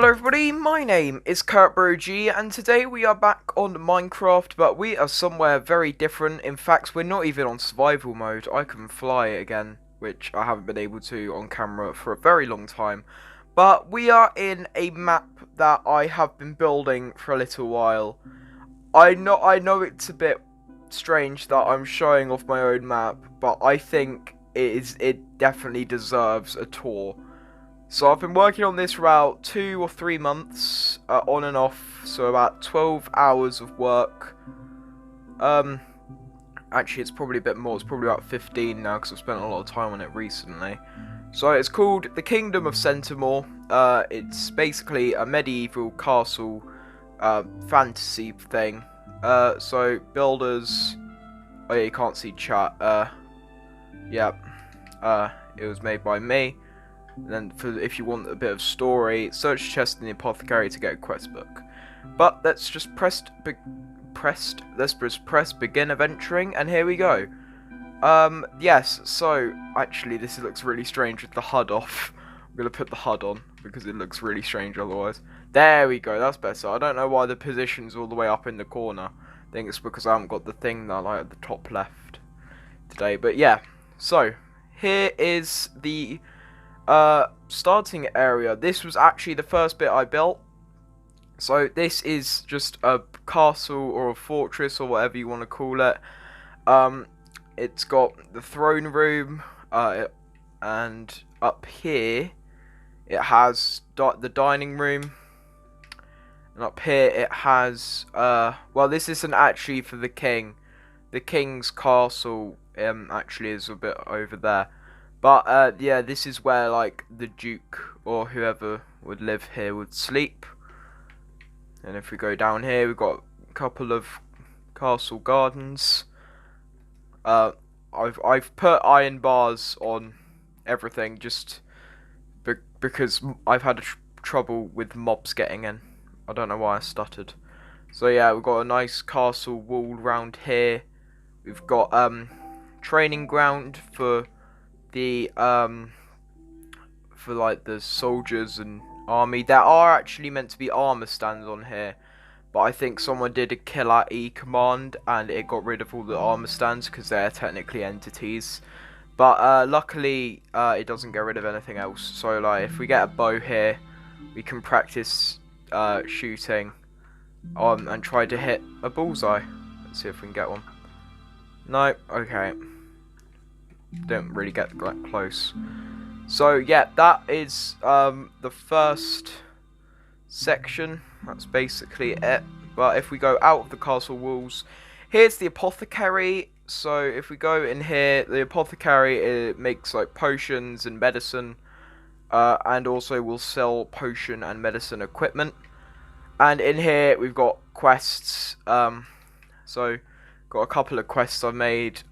Hello everybody, my name is KurtBroG and today we are back on Minecraft, but we are somewhere very different. In fact, we're not even on survival mode. I can fly again, which I haven't been able to on camera for a very long time. But we are in a map that I have been building for a little while. I know it's a bit strange that I'm showing off my own map, but I think it definitely deserves a tour. So I've been working on this for about 2 or 3 months, on and off, so about 12 hours of work. Actually it's probably a bit more, it's probably about 15 now because I've spent a lot of time on it recently. So it's called The Kingdom of Centimore. It's basically a medieval castle, fantasy thing. So builders, oh yeah, you can't see chat, yeah, it was made by me. And then, if you want a bit of story, search chest in the apothecary to get a quest book. But let's just press begin adventuring, and here we go. Yes. So actually, this looks really strange with the HUD off. I'm gonna put the HUD on because it looks really strange otherwise. There we go. That's better. I don't know why the position's all the way up in the corner. I think it's because I haven't got the thing that I like at the top left today. But yeah. So here is the starting area. This was actually the first bit I built. So this is just a castle or a fortress or whatever you want to call it. It's got the throne room, and up here it has the dining room, and up here it has well, this isn't actually for the king. The king's castle actually is a bit over there. But, yeah, this is where, like, the Duke or whoever would live here would sleep. And if we go down here, we've got a couple of castle gardens. I've put iron bars on everything just because I've had trouble with mobs getting in. I don't know why I stuttered. So, yeah, we've got a nice castle wall round here. We've got, training ground for the for like the soldiers and army. There are actually meant to be armor stands on here, but I think someone did a kill at E command and it got rid of all the armor stands because they're technically entities. But luckily it doesn't get rid of anything else. So like if we get a bow here, we can practice shooting and try to hit a bullseye. Let's see if we can get one. No, okay. Don't really get that close. So yeah, that is the first section. That's basically it. But if we go out of the castle walls, here's the apothecary. So if we go in here, the apothecary, it makes like potions and medicine, and also will sell potion and medicine equipment. And in here we've got quests. So got a couple of quests I've made.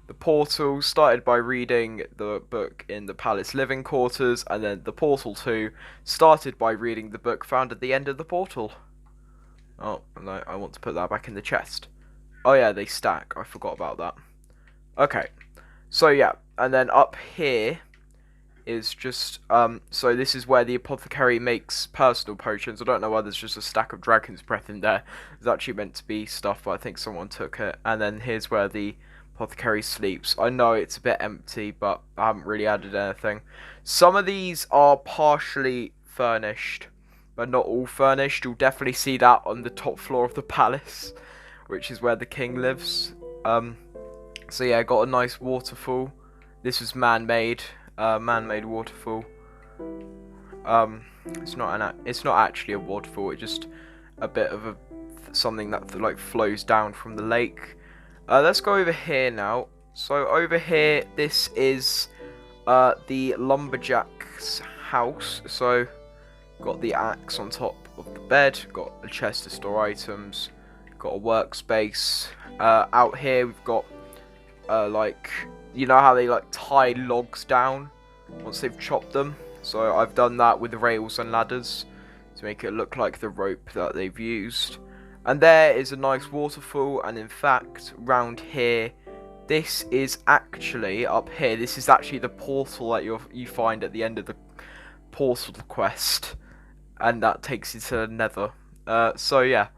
The Portal started by reading the book in the palace living quarters, and then the Portal 2 started by reading the book found at the end of the portal. Oh, no, I want to put that back in the chest. Oh yeah, they stack. I forgot about that. Okay, so yeah, and then up here is just, so this is where the apothecary makes personal potions. I don't know why there's just a stack of dragon's breath in there. It's actually meant to be stuff, but I think someone took it. And then here's where the apothecary sleeps. I know it's a bit empty, but I haven't really added anything. Some of these are partially furnished, but not all furnished. You'll definitely see that on the top floor of the palace, which is where the king lives. So yeah, got a nice waterfall. This was man-made waterfall. It's not actually a waterfall. It's just a bit of something that like flows down from the lake. Let's go over here now. So over here, this is the lumberjack's house. So got the axe on top of the bed, got a chest to store items, got a workspace. Out here we've got like, you know how they like tie logs down once they've chopped them. So I've done that with rails and ladders to make it look like the rope that they've used. And there is a nice waterfall, and in fact, round here, this is actually, up here, this is actually the portal that you find at the end of the portal quest. and that takes you to the Nether. So yeah,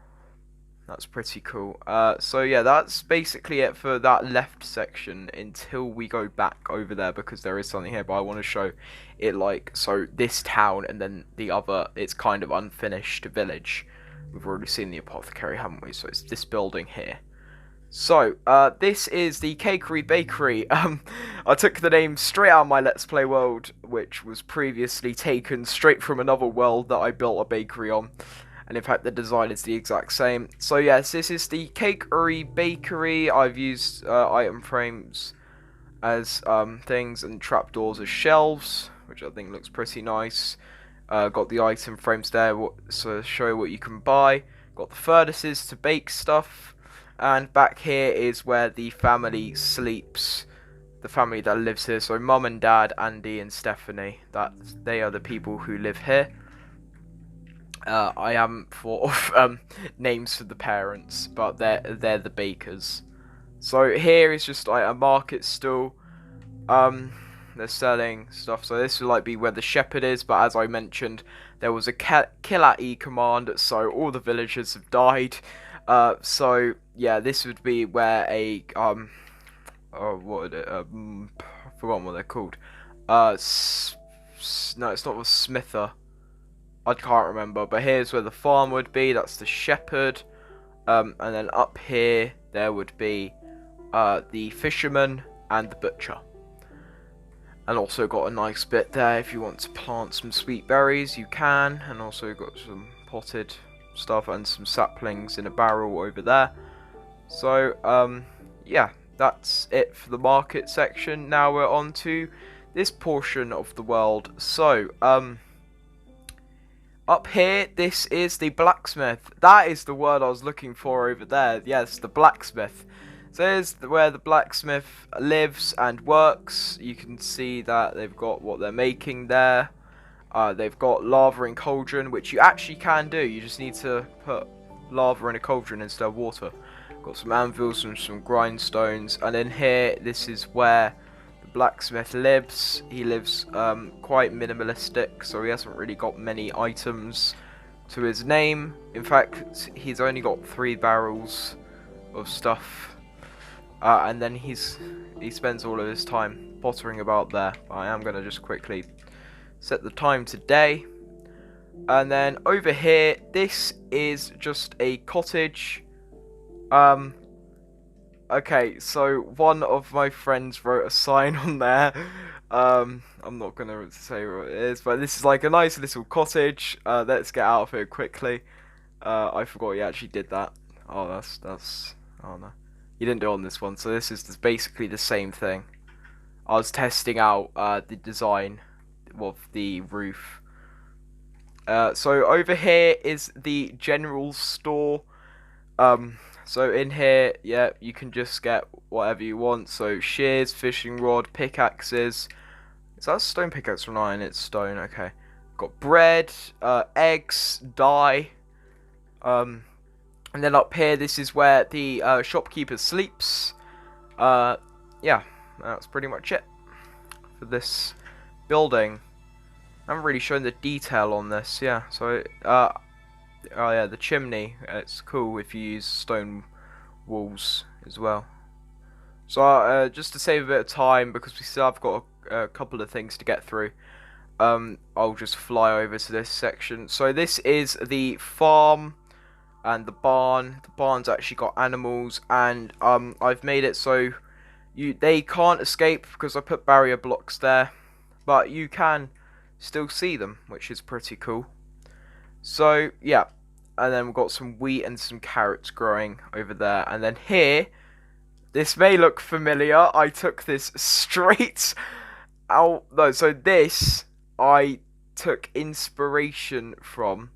that's pretty cool. So yeah, that's basically it for that left section until we go back over there, because there is something here, but I want to show it, like, so this town and then the other, it's kind of unfinished village. We've already seen the apothecary, haven't we? So it's this building here. So, this is the Cakery Bakery. I took the name straight out of my Let's Play world, which was previously taken straight from another world that I built a bakery on. And in fact, the design is the exact same. So yes, this is the Cakery Bakery. I've used item frames as things, and trapdoors as shelves, which I think looks pretty nice. Got the item frames there, so show you what you can buy. Got the furnaces to bake stuff. And back here is where the family sleeps. The family that lives here. So Mum and Dad, Andy and Stephanie. They are the people who live here. I haven't thought of names for the parents, but they're the bakers. So here is just like a market stall. They're selling stuff. So this would like be where the shepherd is, but as I mentioned, there was a kill at E command, so all the villagers have died. So yeah, this would be where a oh, what would it? I forgot what they're called. No, it's not a smither. I can't remember. But here's where the farm would be. That's the shepherd. And then up here there would be the fisherman and the butcher. And also got a nice bit there if you want to plant some sweet berries, you can. And also got some potted stuff and some saplings in a barrel over there. So yeah, that's it for the market section. Now we're on to this portion of the world. So up here, this is the blacksmith. That is the word I was looking for over there. Yes, the blacksmith. So here's where the blacksmith lives and works. You can see that they've got what they're making there. They've got lava and cauldron, which you actually can do. You just need to put lava in a cauldron instead of water. Got some anvils and some grindstones. And then here, this is where the blacksmith lives. He lives quite minimalistic, so he hasn't really got many items to his name. In fact, he's only got 3 barrels of stuff. And then he spends all of his time pottering about there. I am going to just quickly set the time to day. And then over here, this is just a cottage. Okay, so one of my friends wrote a sign on there. I'm not going to say what it is, but this is like a nice little cottage. Let's get out of here quickly. I forgot he actually did that. Oh, that's... Oh, no. You didn't do it on this one, so this is basically the same thing. I was testing out the design of the roof. So over here is the general store. So in here, yeah, you can just get whatever you want. So shears, fishing rod, pickaxes. Is that a stone pickaxe or iron? It's stone. Okay. Got bread, eggs, dye. And then up here, this is where the shopkeeper sleeps. Yeah, that's pretty much it for this building. I haven't really shown the detail on this, yeah. So, oh yeah, the chimney. It's cool if you use stone walls as well. So, just to save a bit of time, because we still have got a couple of things to get through, I'll just fly over to this section. So this is the farm and the barn. The barn's actually got animals, and I've made it so they can't escape because I put barrier blocks there, but you can still see them, which is pretty cool. So yeah, and then we've got some wheat and some carrots growing over there, and then here, this may look familiar. I took this straight out. No, so this I took inspiration from.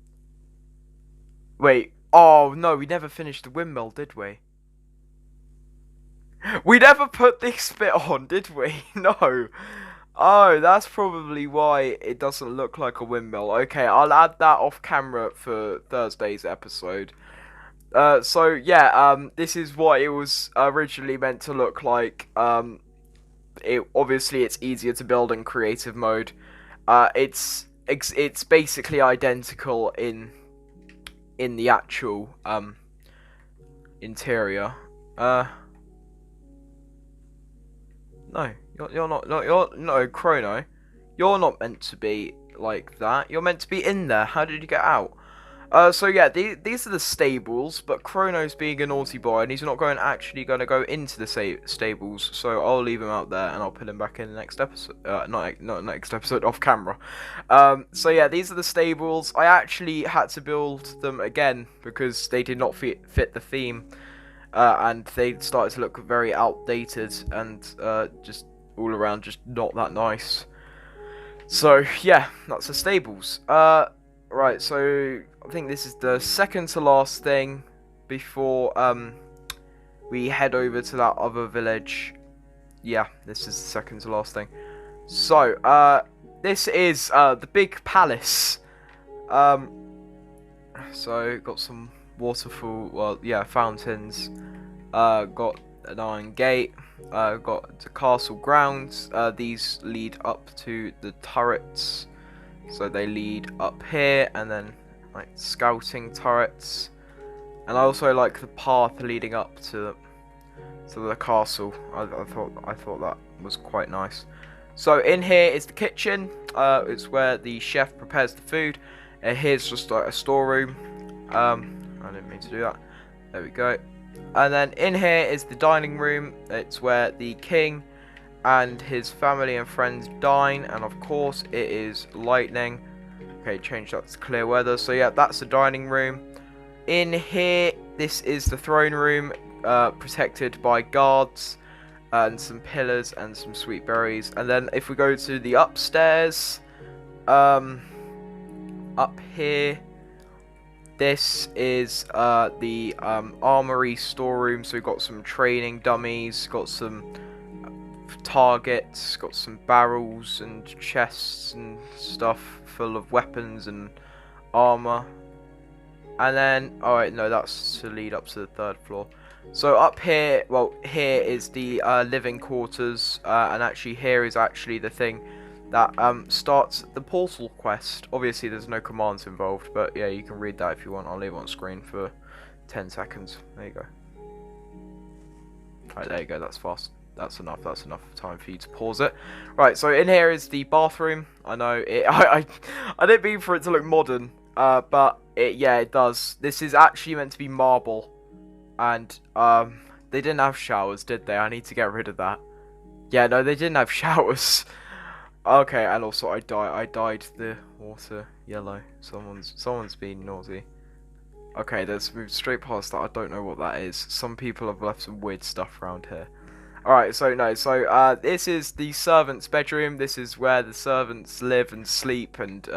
Wait. Oh, no, we never finished the windmill, did we? We never put this bit on, did we? No. Oh, that's probably why it doesn't look like a windmill. Okay, I'll add that off camera for Thursday's episode. So, yeah, this is what it was originally meant to look like. Obviously, it's easier to build in creative mode. It's it's basically identical in the actual interior. No, you're not. No, no, Chrono. You're not meant to be like that. You're meant to be in there. How did you get out? So yeah, these are the stables, but Chrono's being a naughty boy, and he's not actually going to go into the stables. So I'll leave him out there, and I'll put him back in the next episode. Not next episode, off camera. So yeah, these are the stables. I actually had to build them again because they did not fit the theme, and they started to look very outdated and just all around just not that nice. So yeah, that's the stables. Right, so I think this is the second to last thing before we head over to that other village. Yeah, this is the second to last thing. So, this is the big palace. So got some waterfall, well, yeah, fountains. Got an iron gate. Got the castle grounds. These lead up to the turrets. So they lead up here, and then like scouting turrets. And I also like the path leading up to the castle. I thought that was quite nice. So in here is the kitchen. It's where the chef prepares the food. Here's just like a storeroom. I didn't mean to do that. There we go. And then in here is the dining room. It's where the king and his family and friends dine, and of course it is lightning. Okay, change that to clear weather. So yeah, that's the dining room. In here, this is the throne room, protected by guards and some pillars and some sweet berries. And then if we go to the upstairs, up here, this is the armory storeroom. So we've got some training dummies, got some targets, got some barrels and chests and stuff full of weapons and armor. And then, alright, no, that's to lead up to the third floor. So up here, well, here is the living quarters, and actually here is actually the thing that starts the portal quest. Obviously there's no commands involved, but yeah, you can read that if you want. I'll leave it on screen for 10 seconds. There you go. Alright, there you go, that's fast. That's enough time for you to pause it. Right, so in here is the bathroom. I know, I didn't mean for it to look modern, but yeah, it does. This is actually meant to be marble. And, they didn't have showers, did they? I need to get rid of that. Yeah, no, they didn't have showers. Okay, and also I dyed the water yellow. Someone's been naughty. Okay, let's move straight past that. I don't know what that is. Some people have left some weird stuff around here. Alright, so this is the servants' bedroom. This is where the servants live and sleep and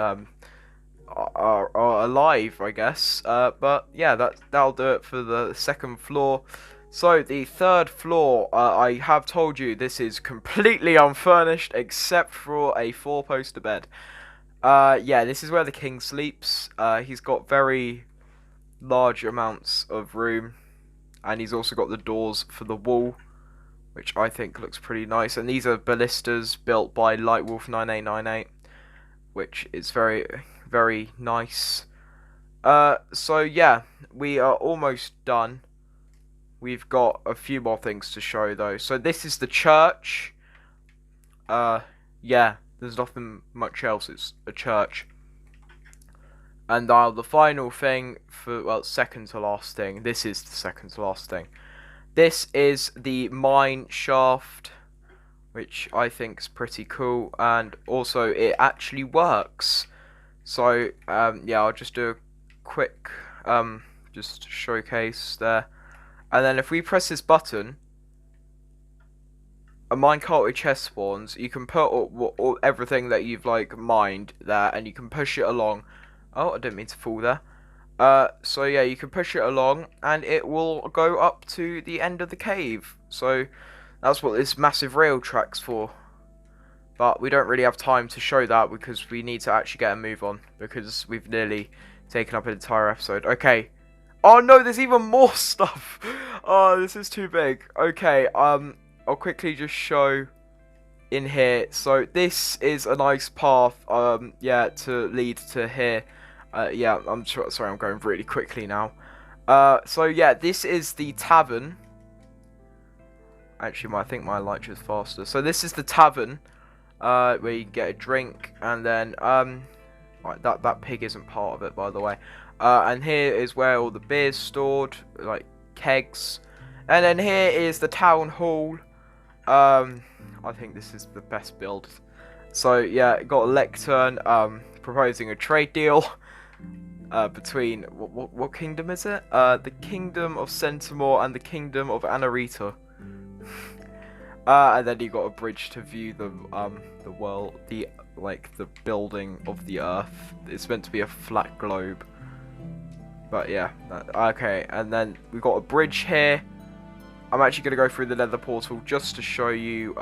are alive, I guess. But yeah, that'll do it for the second floor. So the third floor, I have told you this is completely unfurnished except for a 4-poster bed. Yeah, this is where the king sleeps. He's got very large amounts of room, and he's also got the doors for the wall, which I think looks pretty nice. And these are ballistas built by Lightwolf 9898, which is very, very nice. So yeah, we are almost done. We've got a few more things to show though. So this is the church. Yeah, there's nothing much else. It's a church. And the final thing for, well, second to last thing. This is the second to last thing. This is the mine shaft, which I think is pretty cool, and also it actually works. So yeah, I'll just do a quick just showcase there, and then if we press this button, a minecart with chest spawns. You can put all everything that you've like mined there, and you can push it along. Oh, I didn't mean to fall there. So yeah, you can push it along and it will go up to the end of the cave. So that's what this massive rail track's for. But we don't really have time to show that because we need to actually get a move on, because we've nearly taken up an entire episode. Okay. Oh no, there's even more stuff. Oh, this is too big. Okay, I'll quickly just show in here. So this is a nice path, yeah, to lead to here. Yeah, sorry, I'm going really quickly now. So yeah, this is the tavern. Actually, I think my light is faster. So this is the tavern, where you get a drink, and then right, that pig isn't part of it, by the way. And here is where all the beer's stored, like kegs, and then here is the town hall. I think this is the best build. So yeah, got a lectern, proposing a trade deal. Between what kingdom is it? The kingdom of Centimore and the kingdom of Anarita. And then you got a bridge to view the world, the building of the Earth. It's meant to be a flat globe, but yeah. Okay, and then we got a bridge here. I'm actually gonna go through the Nether portal just to show you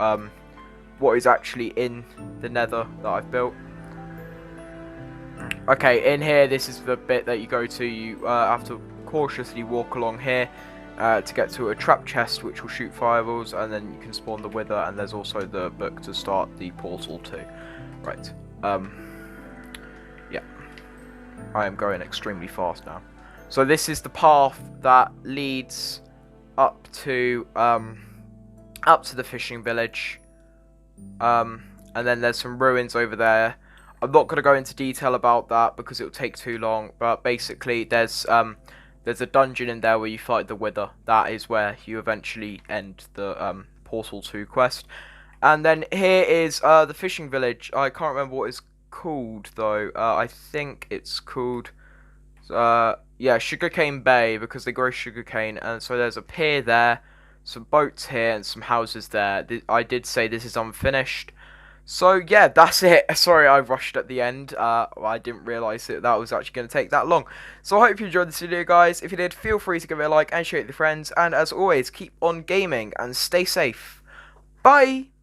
what is actually in the Nether that I've built. Okay, in here, this is the bit that you go to. You have to cautiously walk along here to get to a trap chest, which will shoot fireballs, and then you can spawn the Wither, and there's also the book to start the portal too. Right, yeah. I am going extremely fast now. So this is the path that leads up to the fishing village. And then there's some ruins over there. I'm not going to go into detail about that because it'll take too long, but basically there's a dungeon in there where you fight the Wither. That is where you eventually end the Portal 2 quest. And then here is the fishing village. I can't remember what it's called though. I think it's called yeah, Sugarcane Bay, because they grow sugarcane. And so there's a pier there, some boats here, and some houses there. I did say this is unfinished. So yeah, that's it. Sorry I rushed at the end. I didn't realise that was actually going to take that long. So I hope you enjoyed this video, guys. If you did, feel free to give it a like and share it with your friends. And as always, keep on gaming and stay safe. Bye!